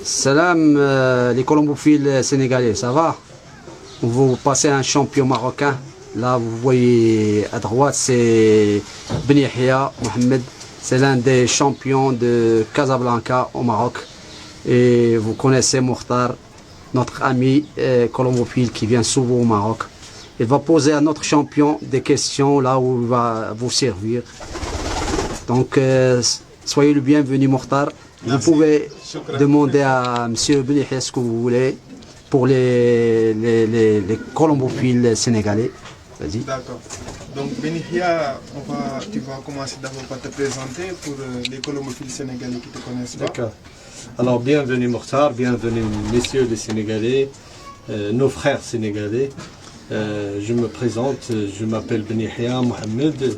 Salam, les colombophiles sénégalais, ça va? Vous passez un champion marocain. Là, vous voyez à droite, c'est Ben Yahya Mohamed. C'est l'un des champions de Casablanca au Maroc. Et vous connaissez Mokhtar, notre ami colombophile qui vient souvent au Maroc. Il va poser à notre champion des questions là où il va vous servir. Donc, soyez le bienvenu, Mokhtar. Vous pouvez demander à M. Ben Yahya ce que vous voulez pour les colombophiles sénégalais. Vas-y. D'accord. Donc, Ben Yahya, tu vas commencer d'abord par te présenter pour les colombophiles sénégalais qui ne te connaissent pas. D'accord. Alors, bienvenue Mokhtar, bienvenue messieurs les Sénégalais, nos frères sénégalais. Je me présente, je m'appelle Ben Yahya Mohamed.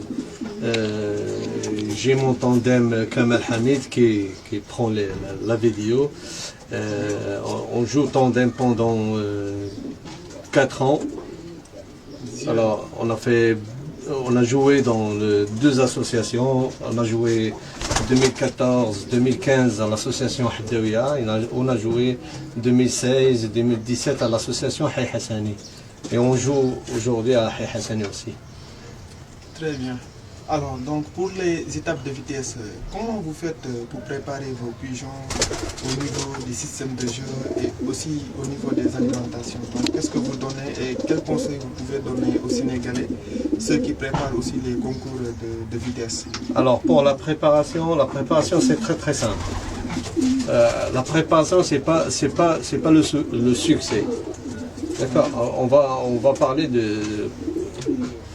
J'ai mon tandem Kamal Hamid qui prend la vidéo. On joue tandem pendant 4 ans. Alors on a joué dans deux associations. On a joué 2014-2015 à l'association Haddawiya. On a joué 2016-2017 à l'association Hay Hassani. Et on joue aujourd'hui à Hay Hassani aussi. Très bien. Alors, donc pour les étapes de vitesse, comment vous faites pour préparer vos pigeons au niveau des systèmes de jeu et aussi au niveau des alimentations? Qu'est-ce que vous donnez et quels conseils vous pouvez donner aux Sénégalais, ceux qui préparent aussi les concours de vitesse? Alors pour la préparation c'est très très simple. La préparation c'est pas le succès. D'accord. On va parler de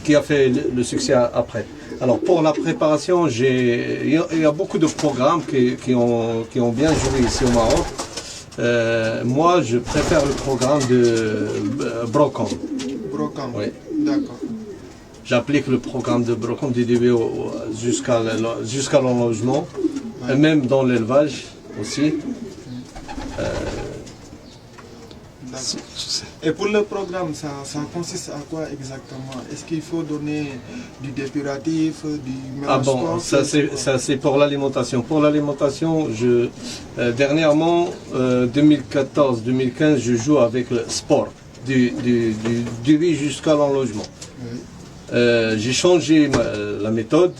qui a fait le succès après. Alors pour la préparation, il y a beaucoup de programmes qui ont bien joué ici au Maroc. Moi, je préfère le programme de Brocom. Brocom. Oui. D'accord. J'applique le programme de Brocom du début jusqu'à l'enlogement, et même dans l'élevage aussi. Et pour le programme, ça consiste à quoi exactement? Est-ce qu'il faut donner du dépuratif, du mélange? Ah bon, ça c'est pour l'alimentation. Pour l'alimentation, dernièrement, 2014-2015, je joue avec le sport, du riz jusqu'à l'enlogement. Oui. J'ai changé la méthode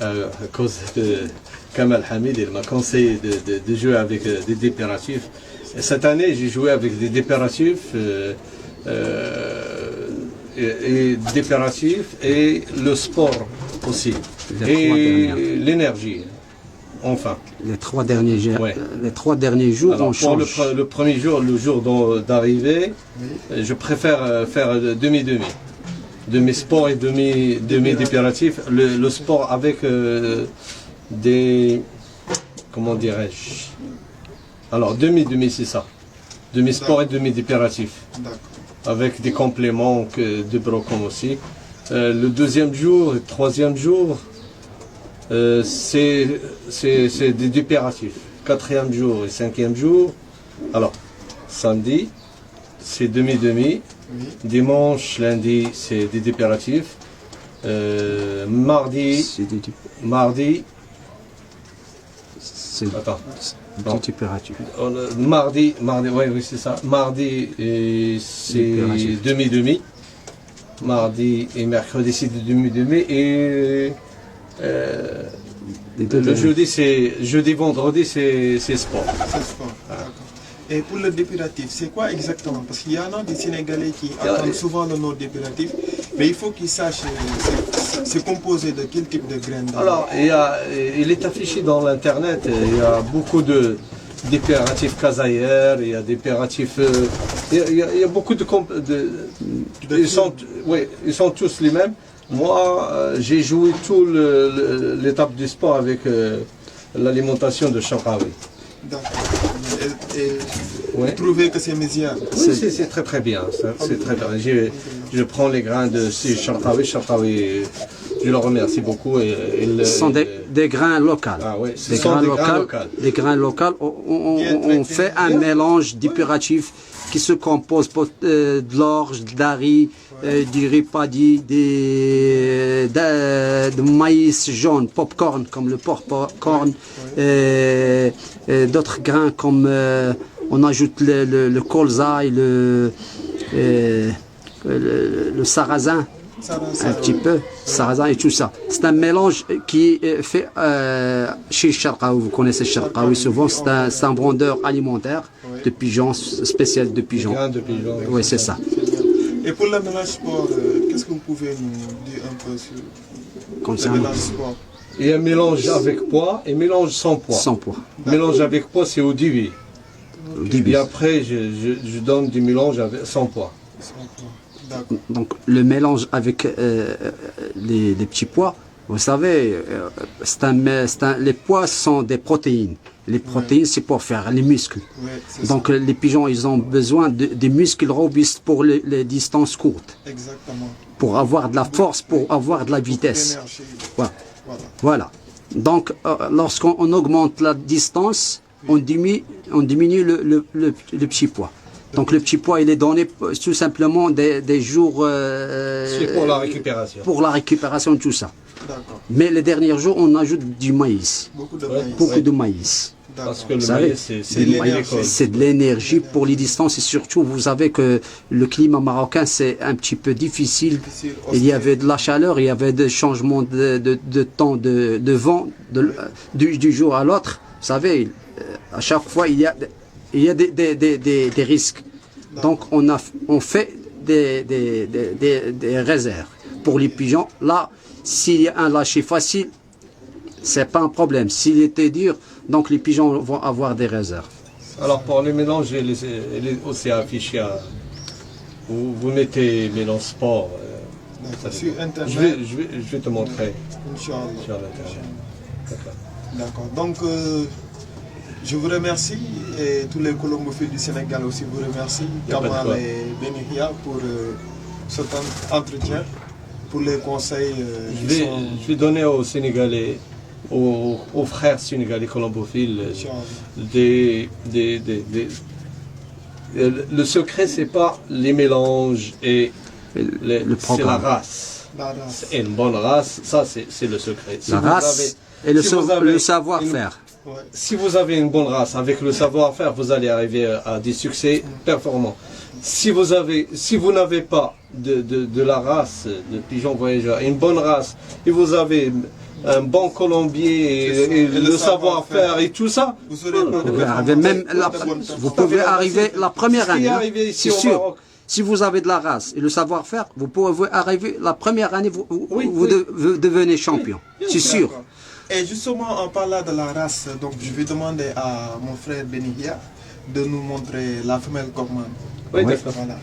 à cause de Kamal Hamid. Il m'a conseillé de jouer avec des dépuratifs. Cette année, j'ai joué avec des dépuratifs et le sport aussi. Et l'énergie, enfin. Les trois derniers jours, alors, on change. Pour le premier jour, le jour d'arrivée, oui. Je préfère faire demi-demi. Demi-sport et demi-dépuratif. Le sport avec des... Comment dirais-je? Alors, demi-demi, c'est ça. Demi-sport et demi-dépuratif. Avec des compléments de Brocom aussi. Le deuxième jour et le troisième jour, c'est des dépuratifs. Quatrième jour et cinquième jour, alors, samedi, c'est demi-demi. Oui. Dimanche, lundi, c'est des dépuratifs. Mardi, attends. Bon. Mardi, oui, c'est ça. Mardi, c'est demi-demi. Mardi et mercredi, c'est demi-demi. Et le jeudi, vendredi, c'est sport. C'est sport, d'accord. Et pour le dépuratif, c'est quoi exactement? Parce qu'il y en a des Sénégalais qui entendent souvent le nom dépuratif, mais il faut qu'ils sachent c'est composé de quel type de graines. Alors, il est affiché dans l'internet, il y a beaucoup de dépuratifs Casaïer, il y a des dépuratifs, il y a beaucoup ils sont tous les mêmes. Moi, j'ai joué toute l'étape du sport avec l'alimentation de Charqaoui. D'accord. Et vous trouvez que c'est meilleur? Oui, c'est très très bien. C'est très bien. Je prends les grains de Charqaoui Je le remercie beaucoup. Ce sont des grains locaux. Ah oui, ce Des sont grains des grains locaux. locaux. Des grains locaux. On fait un mélange d'hyperatifs qui se compose de l'orge, de la riz, du riz paddy, de maïs jaune, popcorn, comme le popcorn, d'autres grains comme on ajoute le colza et le sarrasin. Un petit peu, sarrasin et tout ça. C'est un mélange qui est fait chez Charqaoui. Vous connaissez Charqaoui souvent, c'est un vendeur alimentaire de pigeons, spécial de pigeons. Grains de pigeons. Oui, c'est ça. Et pour le mélange sport, qu'est-ce que vous pouvez nous dire un peu sur le Concernant mélange sport? Il y a un mélange avec poids et mélange sans poids. sans poids. Mélange avec poids, c'est au début. Au début. Et après, je donne du mélange sans poids. Sans poids. D'accord. Donc le mélange avec les petits pois, vous savez, les pois sont des protéines. Les protéines, c'est pour faire les muscles. Ouais, c'est Donc les pigeons, ils ont besoin des muscles robustes pour les distances courtes, ça. Exactement. pour avoir de la force, pour avoir de la vitesse. L'énergie. Voilà. Voilà. Voilà. Donc lorsqu'on augmente la distance, on diminue le petit pois. Donc le petit pois, il est donné tout simplement des jours C'est pour la récupération. pour la récupération de tout ça. D'accord. Mais les derniers jours, on ajoute du maïs, Beaucoup de Ouais. maïs. beaucoup de maïs. Parce que D'accord. le Vous savez, maïs, c'est de une l'énergie. école. C'est de l'énergie pour les distances et surtout, vous savez que le climat marocain, c'est un petit peu difficile. Difficile, Il y avait de la chaleur, il y avait des changements de temps, de vent, du jour à l'autre. Vous savez, à chaque fois, il y a des risques. Donc, on fait des réserves pour les pigeons. Là, s'il y a un lâcher facile, c'est pas un problème. S'il était dur, donc les pigeons vont avoir des réserves. Alors pour les mélanges, il est aussi affiché. Vous mettez mélange sport. D'accord. Sur Internet. Je vais te montrer. Inch'Allah. Sur Internet. D'accord. D'accord. Donc, je vous remercie et tous les colombophiles du Sénégal aussi vous remercient. Y a pas de quoi. Kamal et Benihia pour cet entretien, pour les conseils. Je vais donner aux Sénégalais, aux frères sénégalais colombophiles, le secret, c'est pas les mélanges et Le c'est la programme. race. La race. Et une bonne race, ça c'est le secret. Si La vous race avez- et le si vous avez le savoir-faire. Ouais. Si vous avez une bonne race, avec le savoir-faire, vous allez arriver à des succès performants. Si vous n'avez pas de la race de pigeon voyageur, une bonne race, et vous avez un bon colombier C'est ça. et Et le le savoir-faire savoir-faire. et tout ça, Vous serez pas de Vous pouvez arriver même vous pouvez arriver la première Ce qui est année. arrivé hein. ici C'est au sûr. Maroc. Si vous avez de la race et le savoir-faire, vous pouvez arriver la première année, vous Oui. devenez champion. C'est sûr. D'accord. Et justement, en parlant de la race, donc je vais demander à mon frère Benihia de nous montrer la femelle Cockman. Oui, Oui. d'accord. Voilà.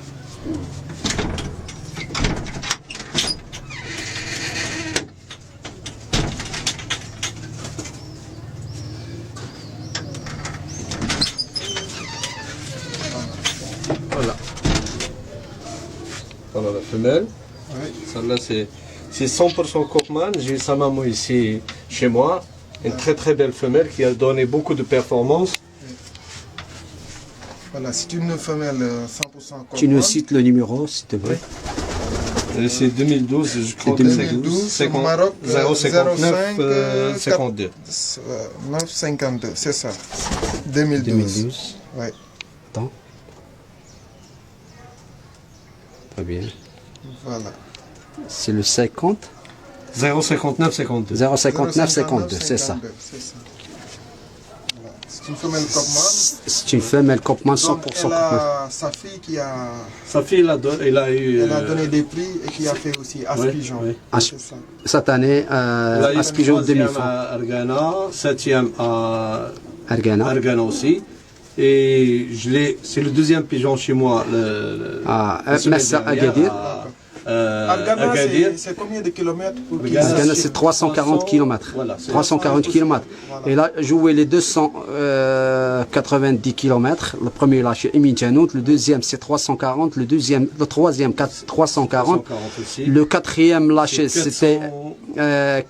Voilà. Voilà la femelle. Oui. Celle-là, c'est 100% Cockman. J'ai sa maman ici chez moi. Une très très belle femelle qui a donné beaucoup de performances. Voilà, c'est une femelle 100% Cockman. Tu nous cites le numéro, s'il te plaît. C'est 2012, je crois. C'est que 2012, au Maroc, 059 52. 952, c'est ça. 2012. 2012. Oui. Attends. Très bien. Voilà. C'est le 50 059 52. 059 52, c'est ça. C'est ça. Voilà. C'est une femelle Cockman. C'est une femelle Cockman 100% Donc, elle Cockman. a sa fille qui a, Sa fille, elle a eu. elle a donné des prix et qui a fait aussi Aspigeon. oui. C'est ça. Cette année, Elle a eu Aspigeon 3e demi-fond. à Argana, 7e à Argana. Argana aussi. Et c'est le 2e pigeon chez moi. Ah, la semaine Massa dernière, Agadir. Argana, Agadir. c'est combien de kilomètres pour qu'il Argana, Argana, sache? c'est 340 km. Voilà, c'est 340 km. Voilà. Et là, jouer les 290 km. Le premier lâché Emin Tchanout, le deuxième c'est 340, le troisième 340. 140 aussi. Le quatrième lâché C'est c'était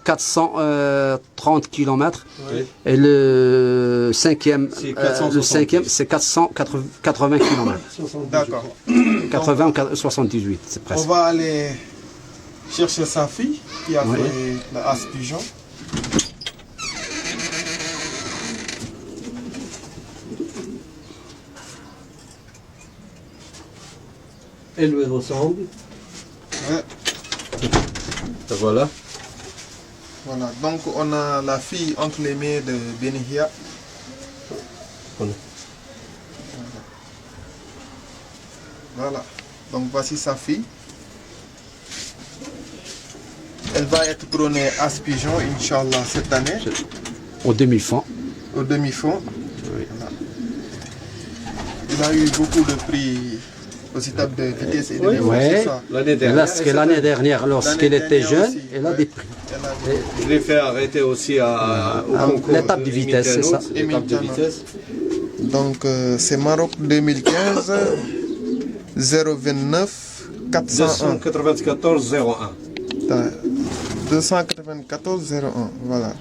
400, 430 km. oui. Et le cinquième, C'est 470. c'est 480 km. 70, D'accord. 80 ou 78, c'est On presque. va aller chercher sa fille qui a Oui. fait la As Pigeon. Elle lui ressemble. Ouais. Et voilà. Voilà, donc on a la fille entre les mains de Benihia. Voilà. Voilà, donc voici sa fille. Elle va être couronnée As Pigeon, Inch'Allah, cette année, Au demi-fond. au demi-fond. Voilà. Il a eu beaucoup de prix aux étapes de vitesse et de Oui. défense, Ouais. c'est ça. L'année Et dernière. là, ce que l'année dernière, lorsqu'elle L'année était dernière jeune, aussi, elle a ouais. des prix. Elle a des- Je l'ai fait arrêter aussi au À concours. l'étape de vitesse, c'est ça. L'étape de vitesse. Donc c'est Maroc 2015, 029 401. 294-01. 294-01, voilà.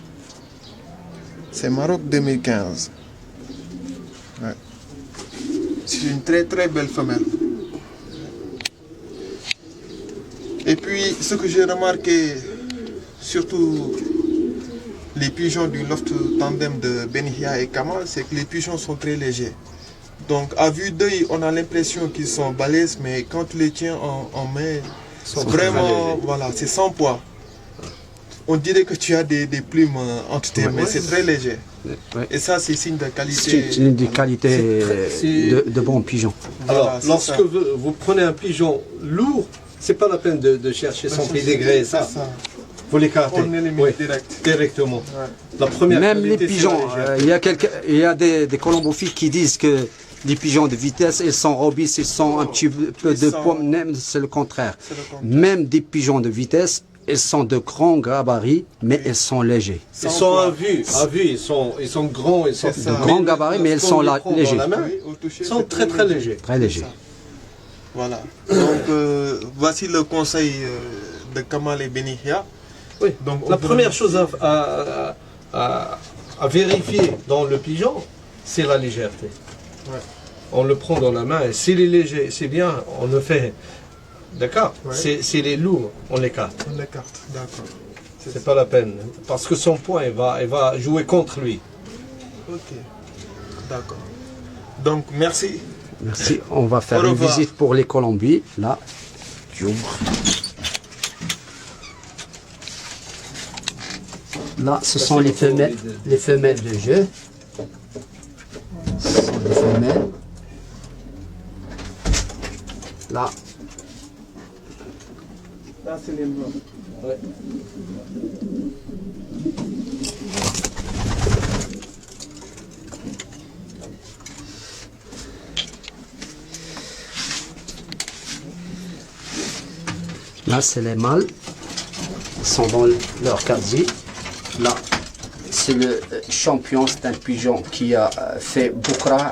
C'est Maroc 2015. Ouais. C'est une très très belle femelle. Et puis ce que j'ai remarqué, surtout les pigeons du loft tandem de Benihia et Kamal, c'est que les pigeons sont très légers. Donc à vue d'œil, on a l'impression qu'ils sont balèzes, mais quand tu les tiens en main, sont vraiment, très légers. voilà, c'est sans poids. On dirait que tu as des plumes entre tes mains, c'est très léger. Ouais. Et ça, c'est signe de qualité. C'est une des qualités c'est- de bons pigeons. Voilà, Alors, c'est lorsque ça. vous prenez un pigeon lourd, c'est pas la peine de chercher son pédigré et ça. C'est ça. Vous l'écartez. On élimine Oui, direct. directement. Ouais. La première Même les qualité, c'est pigeons, la légèreté. il y a des colombophiles qui disent que les pigeons de vitesse, ils sont robustes, ils sont un petit peu Ils de sont- pomme, même c'est le contraire. C'est le contraire. Même des pigeons de vitesse, ils sont de grands gabarits, mais ils sont légers. Ils Sans sont poids. à vue, ils sont grands, ils sont C'est ça. De grands gabarits, mais ils lorsqu'on sont les là, prend dans légers. la main, Oui, au toucher, ils sont c'est très très légers. Très légers. ça. Voilà. Donc voici le conseil de Kamal et Benihia. Oui. Donc, La on peut- première chose à vérifier dans le pigeon, c'est la légèreté. Ouais. On le prend dans la main et s'il est léger, c'est bien, on le fait. D'accord. Ouais. S'il est lourd, on l'écarte. On l'écarte, d'accord. C'est pas la peine. Parce que son poids, il va jouer contre lui. Ok, d'accord. Donc merci. Merci. On va faire Au une revoir. visite pour les Colombies. Là, tu ouvres. Là, ce sont les femelles de jeu. Ce sont les femelles. Là, Là c'est les noirs. Ouais. là c'est les mâles. Ils sont dans leur casier. Là, c'est le champion. C'est un pigeon qui a fait Boukra.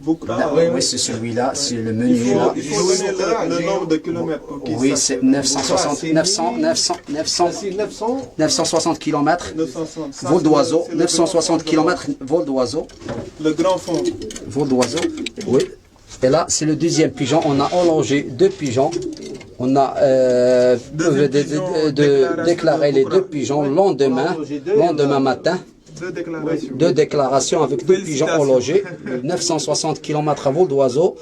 Boukra. Oui, c'est celui-là. C'est le menu là. Il faut donner le nombre de kilomètres pour qu'ils Oui, sachent. c'est 960 km. 960. Ça, Vol c'est d'oiseau, le 960 grand fond. km vol d'oiseau. Le grand fond. Vol d'oiseau, oui. Et là, c'est le deuxième pigeon. On a horlogé deux pigeons. On a Deuxième pigeon, déclaré les déclaration deux pigeons le lendemain matin. Deux déclarations. Deux déclarations avec deux pigeons Félicitations. horlogés. 960 km à vol d'oiseau.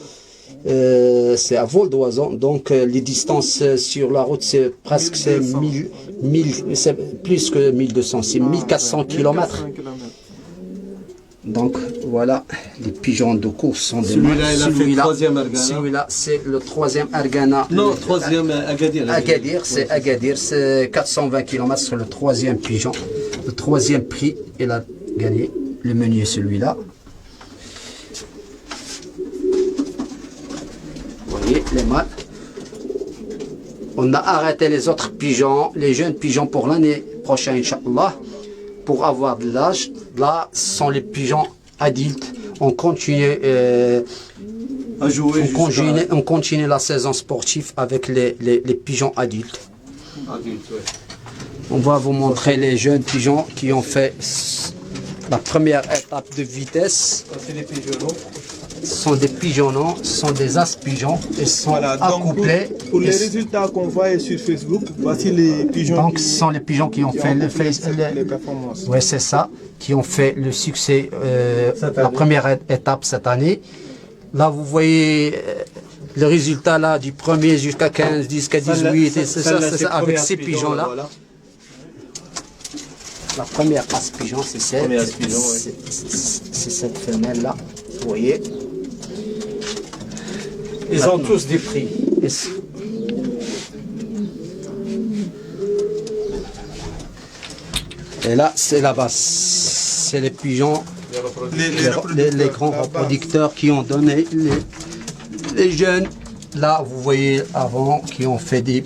C'est à vol d'oiseau. Donc, les distances sur la route, c'est presque 1200. c'est plus que 1200. C'est 1400 km. 1400 kilomètres. Donc voilà, les pigeons de course sont des Celui-là, il a fait Celui-là, troisième Argana. Celui-là, c'est le troisième Argana. Non, troisième Agadir. Agadir, c'est Agadir, c'est 420 km sur le troisième pigeon. Le troisième prix, il a gagné. Le menu est celui-là. Vous voyez, les mâles. On a arrêté les autres pigeons, les jeunes pigeons pour l'année prochaine, Inch'Allah, pour avoir de l'âge. Là, ce sont les pigeons adultes. On continue, À jouer on continue la saison sportive avec les pigeons adultes. adulte, ouais. On va vous montrer les jeunes pigeons qui ont fait la première étape de vitesse. Ça, c'est les pigeons. Ce sont des pigeonnons, ce sont des as-pigeons. Ils sont Voilà, donc accouplés. pour les résultats qu'on voit sur Facebook, voici les pigeons Donc, ce sont les pigeons qui ont fait le les performances. ouais, c'est ça, qui ont fait le succès, la première étape cette année. Là, vous voyez le résultat là du 1er jusqu'à 15, jusqu'à 18, et c'est ça, avec ces pigeons-là. Voilà. La première as-pigeon, c'est cette, Première as-pigeon, ouais. c'est cette femelle-là, vous voyez. Ils ont tous des prix. Et là, c'est la base. C'est les pigeons, les grands reproducteurs qui ont donné les jeunes. Là, vous voyez avant, qui ont fait du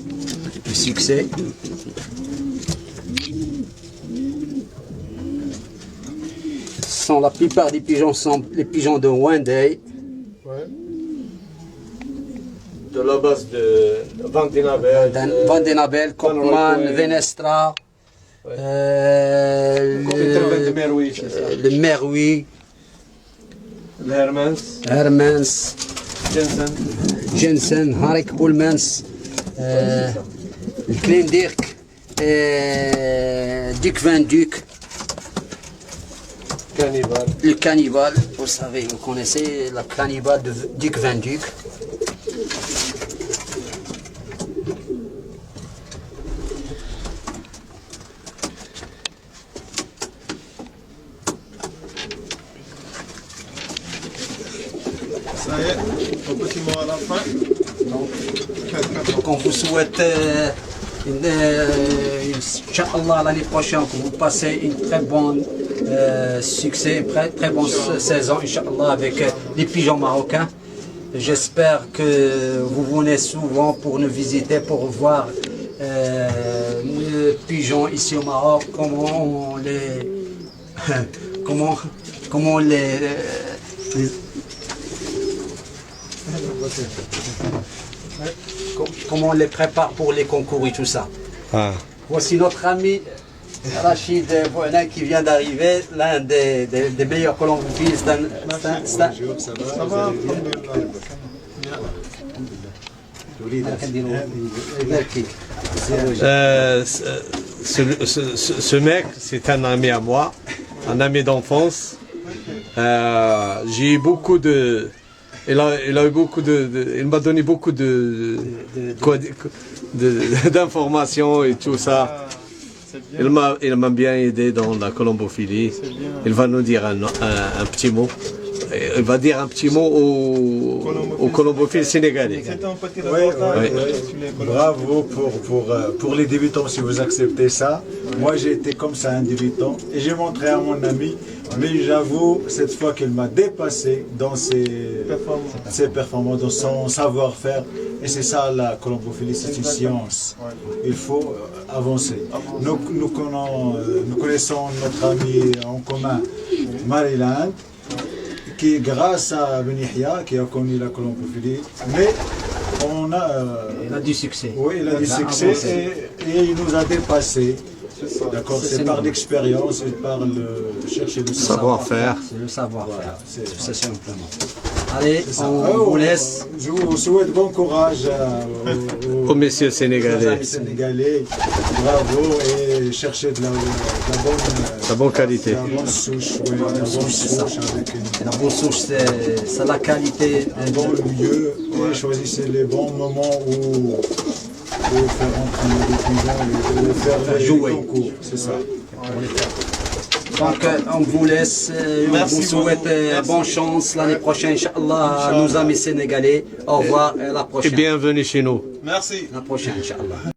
succès. La plupart des pigeons sont les pigeons de Wenday. De la base de Van den Abel. Van den Abel, Kopman, Venestra, de Meroui, c'est ça. le Meroui, Le Hermans, Hermans, Jensen. Jensen, Harik Pullmans, le Kleindirk, Duc Van Duc, Cannibal. le cannibale, vous savez, vous connaissez le cannibale de Duc Van Duc. Ça y est, un petit mot à la fin. Donc on vous souhaite, Inch'Allah, l'année prochaine, que vous passez une très bonne succès, une très bonne saison, Inch'Allah, avec les pigeons marocains. J'espère que vous venez souvent pour nous visiter, pour voir les pigeons ici au Maroc, comment on les... comment on les prépare pour les concours et tout ça. Ah. Voici notre ami Rachid Bouhna qui vient d'arriver, l'un des meilleurs colombophiles. Ça va, Ce mec, c'est un ami à moi, un ami d'enfance. J'ai eu beaucoup de... Il a eu beaucoup il m'a donné beaucoup d'informations et tout ça. Il m'a bien aidé dans la colombophilie. Il va nous dire un petit mot. Il va dire un petit mot aux colombophiles sénégalais. c'est un petit Oui, reportage oui. sur les colons. Bravo pour les débutants si vous acceptez ça. Moi j'ai été comme ça un débutant et j'ai montré à mon ami, mais j'avoue cette fois qu'il m'a dépassé dans ses performances, dans son savoir-faire. Et c'est ça la colombophilie, c'est une science. Il faut avancer. Nous connaissons notre ami en commun, Maryland, qui grâce à Ben Yahya, qui a connu la colombophilie, mais on a... Il a du succès. Oui, il a du succès et il nous a dépassés. D'accord, c'est par l'expérience et par chercher le Savoir-faire. C'est le savoir-faire, Voilà, c'est simplement. Allez, c'est ça. on vous laisse. Je vous souhaite bon courage Aux messieurs aux sénégalais. amis sénégalais. Bravo et cherchez de La bonne qualité. la bonne souche, oui, la bonne souche avec La bonne souche, c'est la qualité. un bon lieu et choisissez les bons moments où faire entrer les pigeons et faire les jouer. concours. C'est ça. Donc on vous laisse, on Merci vous souhaite beaucoup. Merci. bonne chance l'année prochaine, Inch'Allah, à nos amis sénégalais. Au revoir et à la Et prochaine. bienvenue chez nous. Merci. À la prochaine, Inch'Allah.